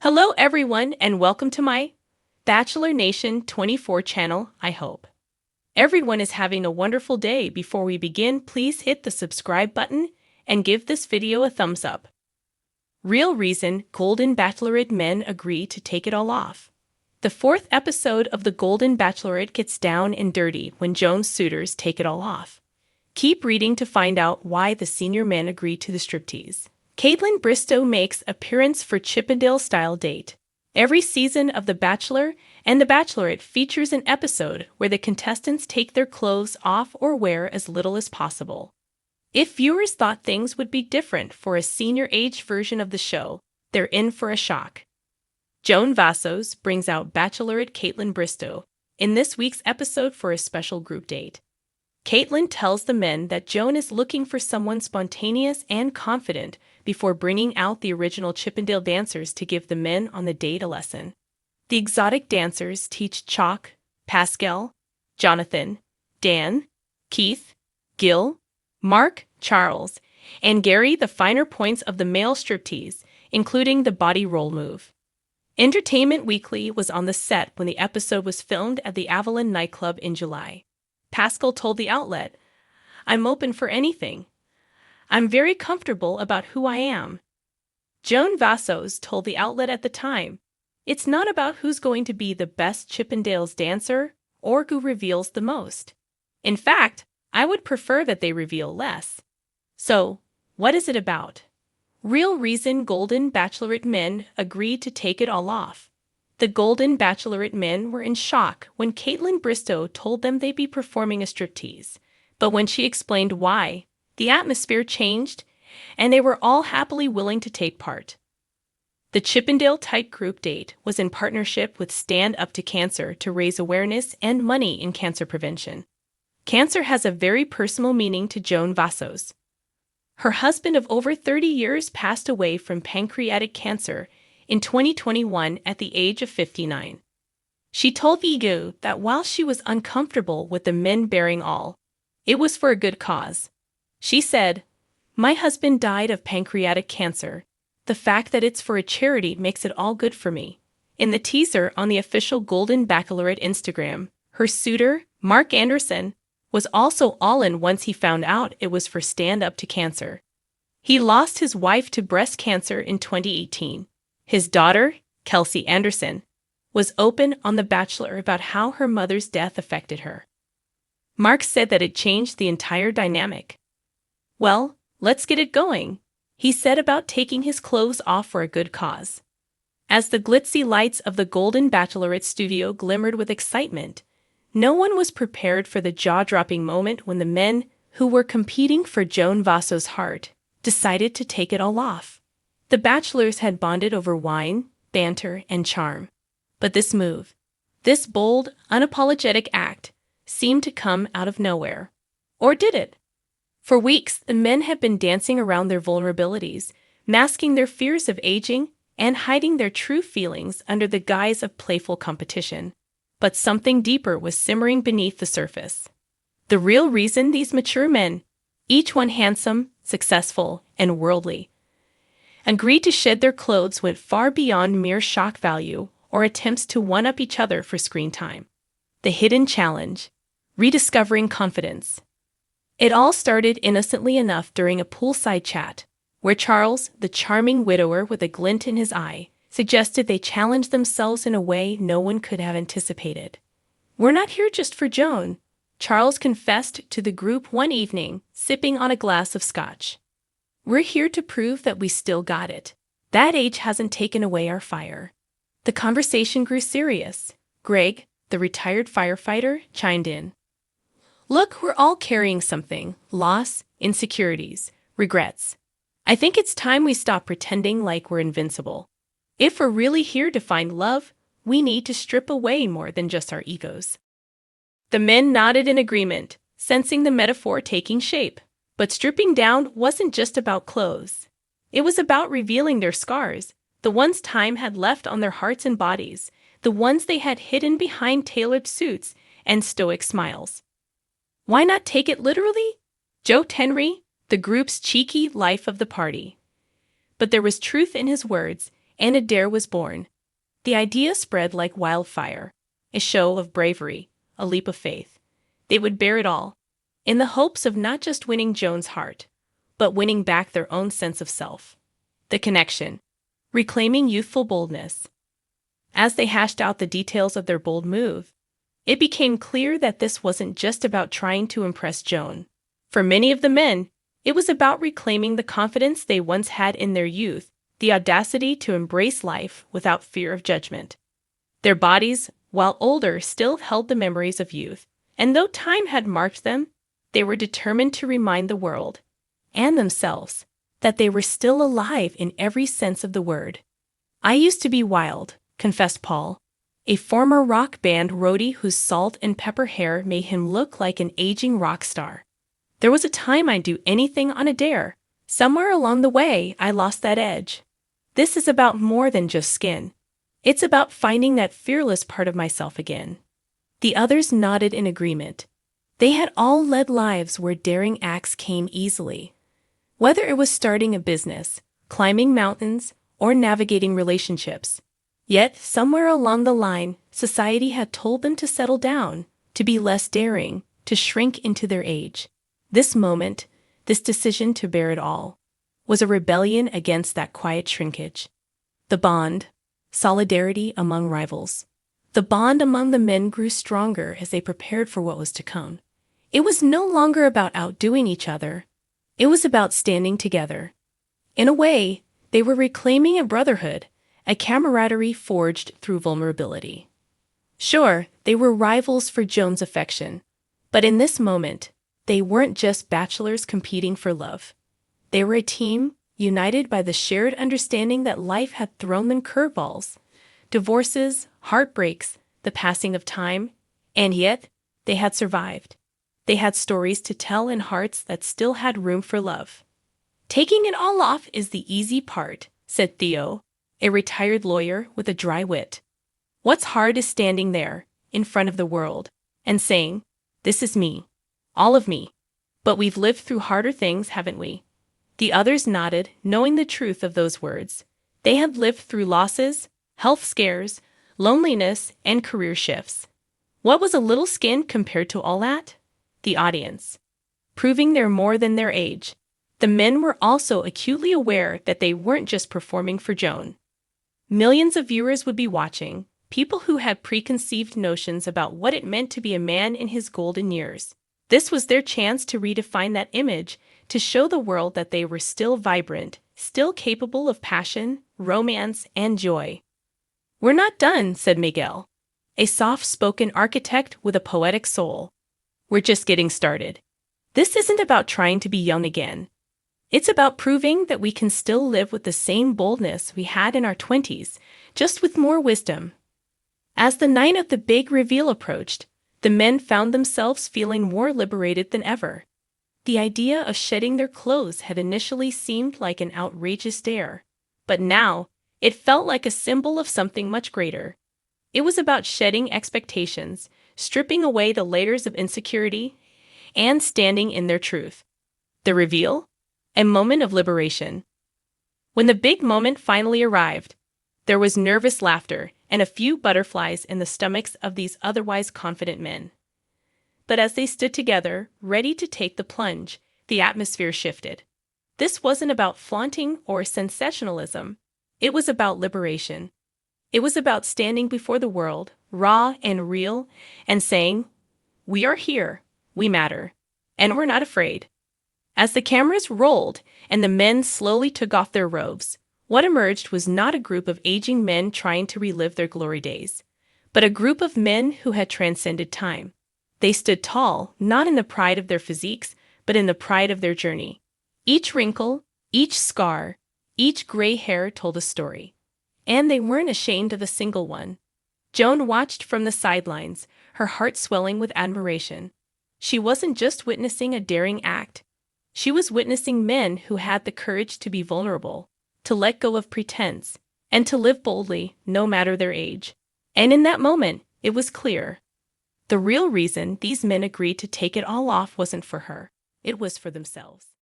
Hello everyone and welcome to my Bachelor Nation 24 channel, I hope. Everyone is having a wonderful day. Before we begin, please hit the subscribe button and give this video a thumbs up. Real reason Golden Bachelorette men agree to take it all off. The fourth episode of the Golden Bachelorette gets down and dirty when Joan's suitors take it all off. Keep reading to find out why the senior men agree to the striptease. Kaitlyn Bristowe makes appearance for Chippendale-style date. Every season of The Bachelor and The Bachelorette features an episode where the contestants take their clothes off or wear as little as possible. If viewers thought things would be different for a senior-age version of the show, they're in for a shock. Joan Vassos brings out Bachelorette Kaitlyn Bristowe in this week's episode for a special group date. Kaitlyn tells the men that Joan is looking for someone spontaneous and confident before bringing out the original Chippendale dancers to give the men on the date a lesson. The exotic dancers teach Chalk, Pascal, Jonathan, Dan, Keith, Gil, Mark, Charles, and Gary the finer points of the male striptease, including the body roll move. Entertainment Weekly was on the set when the episode was filmed at the Avalon nightclub in July. Pascal told the outlet, "I'm open for anything. I'm very comfortable about who I am." Joan Vassos told the outlet at the time, "It's not about who's going to be the best Chippendales dancer or who reveals the most. In fact, I would prefer that they reveal less." So, what is it about? Real reason Golden Bachelorette men agreed to take it all off. The Golden Bachelorette men were in shock when Kaitlyn Bristowe told them they'd be performing a striptease. But when she explained why, the atmosphere changed, and they were all happily willing to take part. The Chippendale tight group date was in partnership with Stand Up to Cancer to raise awareness and money in cancer prevention. Cancer has a very personal meaning to Joan Vassos. Her husband of over 30 years passed away from pancreatic cancer in 2021 at the age of 59. She told Ego that while she was uncomfortable with the men bearing all, it was for a good cause. She said, "My husband died of pancreatic cancer. The fact that it's for a charity makes it all good for me." In the teaser on the official Golden Bachelorette Instagram, her suitor, Mark Anderson, was also all in once he found out it was for Stand Up to Cancer. He lost his wife to breast cancer in 2018. His daughter, Kelsey Anderson, was open on The Bachelor about how her mother's death affected her. Mark said that it changed the entire dynamic. "Well, let's get it going," he said about taking his clothes off for a good cause. As the glitzy lights of the Golden Bachelorette studio glimmered with excitement, no one was prepared for the jaw-dropping moment when the men who were competing for Joan Vassos' heart decided to take it all off. The bachelors had bonded over wine, banter, and charm. But this move, this bold, unapologetic act, seemed to come out of nowhere. Or did it? For weeks, the men have been dancing around their vulnerabilities, masking their fears of aging and hiding their true feelings under the guise of playful competition. But something deeper was simmering beneath the surface. The real reason these mature men, each one handsome, successful, and worldly, agreed to shed their clothes went far beyond mere shock value or attempts to one-up each other for screen time. The hidden challenge, rediscovering confidence. It all started innocently enough during a poolside chat, where Charles, the charming widower with a glint in his eye, suggested they challenge themselves in a way no one could have anticipated. "We're not here just for Joan," Charles confessed to the group one evening, sipping on a glass of scotch. "We're here to prove that we still got it. That age hasn't taken away our fire." The conversation grew serious. Greg, the retired firefighter, chimed in. "Look, we're all carrying something: loss, insecurities, regrets. I think it's time we stop pretending like we're invincible. If we're really here to find love, we need to strip away more than just our egos." The men nodded in agreement, sensing the metaphor taking shape. But stripping down wasn't just about clothes. It was about revealing their scars, the ones time had left on their hearts and bodies, the ones they had hidden behind tailored suits and stoic smiles. Why not take it literally? Joe Henry, the group's cheeky life of the party. But there was truth in his words, and a dare was born. The idea spread like wildfire, a show of bravery, a leap of faith. They would bear it all, in the hopes of not just winning Joan's heart, but winning back their own sense of self. The connection, reclaiming youthful boldness. As they hashed out the details of their bold move, it became clear that this wasn't just about trying to impress Joan. For many of the men, it was about reclaiming the confidence they once had in their youth, the audacity to embrace life without fear of judgment. Their bodies, while older, still held the memories of youth, and though time had marked them, they were determined to remind the world, and themselves, that they were still alive in every sense of the word. "I used to be wild," confessed Paul, a former rock band roadie whose salt and pepper hair made him look like an aging rock star. "There was a time I'd do anything on a dare. Somewhere along the way, I lost that edge. This is about more than just skin. It's about finding that fearless part of myself again." The others nodded in agreement. They had all led lives where daring acts came easily. Whether it was starting a business, climbing mountains, or navigating relationships. Yet, somewhere along the line, society had told them to settle down, to be less daring, to shrink into their age. This moment, this decision to bear it all, was a rebellion against that quiet shrinkage. The bond, solidarity among rivals. The bond among the men grew stronger as they prepared for what was to come. It was no longer about outdoing each other. It was about standing together. In a way, they were reclaiming a brotherhood, a camaraderie forged through vulnerability. Sure, they were rivals for Joan's affection, but in this moment, they weren't just bachelors competing for love. They were a team, united by the shared understanding that life had thrown them curveballs, divorces, heartbreaks, the passing of time, and yet, they had survived. They had stories to tell and hearts that still had room for love. "Taking it all off is the easy part," said Theo, a retired lawyer with a dry wit. "What's hard is standing there, in front of the world, and saying, 'This is me, all of me.' But we've lived through harder things, haven't we?" The others nodded, knowing the truth of those words. They had lived through losses, health scares, loneliness, and career shifts. What was a little skin compared to all that? The audience, proving they're more than their age. The men were also acutely aware that they weren't just performing for Joan. Millions of viewers would be watching, people who had preconceived notions about what it meant to be a man in his golden years. This was their chance to redefine that image, to show the world that they were still vibrant, still capable of passion, romance, and joy. "We're not done," said Miguel, a soft-spoken architect with a poetic soul. "We're just getting started. This isn't about trying to be young again. It's about proving that we can still live with the same boldness we had in our 20s, just with more wisdom." As the night of the big reveal approached, the men found themselves feeling more liberated than ever. The idea of shedding their clothes had initially seemed like an outrageous dare, but now it felt like a symbol of something much greater. It was about shedding expectations, stripping away the layers of insecurity, and standing in their truth. The reveal? A moment of liberation. When the big moment finally arrived, there was nervous laughter and a few butterflies in the stomachs of these otherwise confident men. But as they stood together, ready to take the plunge, the atmosphere shifted. This wasn't about flaunting or sensationalism. It was about liberation. It was about standing before the world, raw and real, and saying, "We are here, we matter, and we're not afraid." As the cameras rolled and the men slowly took off their robes, what emerged was not a group of aging men trying to relive their glory days, but a group of men who had transcended time. They stood tall, not in the pride of their physiques, but in the pride of their journey. Each wrinkle, each scar, each gray hair told a story. And they weren't ashamed of a single one. Joan watched from the sidelines, her heart swelling with admiration. She wasn't just witnessing a daring act. She was witnessing men who had the courage to be vulnerable, to let go of pretense, and to live boldly, no matter their age. And in that moment, it was clear. The real reason these men agreed to take it all off wasn't for her. It was for themselves.